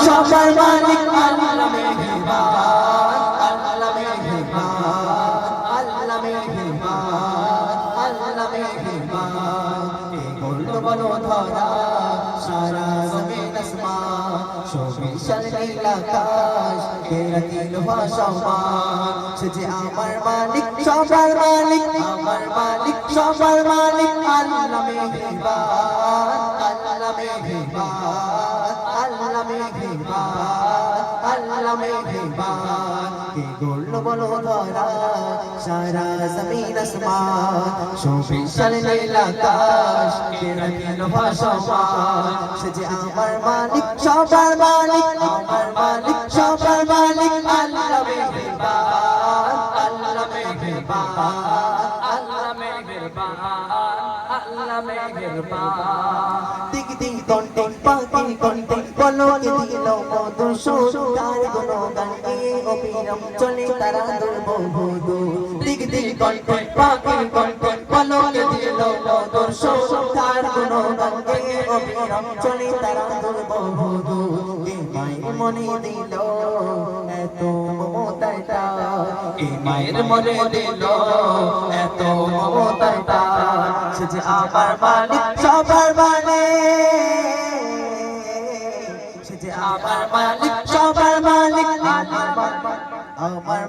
সবার মালিক আল্লাহ মেহেরবান, আল্লাহ মেহেরবান, আল্লাহ মেহেরবান, আল্লাহ মেহেরবান। এ করল বলো ধরা সারা জমিন আসমান, সবিশাল নীল আকাশ ঘেরা দিল ভাসমান। সে যে আমার মালিক সবার মালিক, আমার মালিক সবার মালিক আল্লাহ মেহেরবান, আল্লাহ মেহেরবান, আল্লাহ মেহেরবান, আল্লাহ মেহেরবান। কে গড়ল বলো ধরা সারা জমিন আসমান, সবিশাল নীল আকাশ ঘেরা দিল ভাসমান। সে যে আমার মালিক সবার মালিক, আমার মালিক সবার মালিক আল্লাহ মেহেরবান, আল্লাহ মেহেরবান, আল্লাহ মেহেরবান, আল্লাহ মেহেরবান। দিক দিক কণ্ঠে পাখি কণ্ঠে পলকে দিল মধুর সুর, তার গুণগান গেয়ে অবিরাম চলে তারা দুর্বহুদু। দিক দিক কণ্ঠে পাখি কণ্ঠে পলকে দিল মধুর সুর, তার গুণগান গেয়ে অবিরাম চলে তারা দুর্বহুদু। কে মায়ের মনে দিল এত মমতাটা, কে মায়ের মনে দিল এত মমতাটা। সে যে আমার মালিক সবার মালিক, সে যে আমার মালিক সবার মালিক, আমার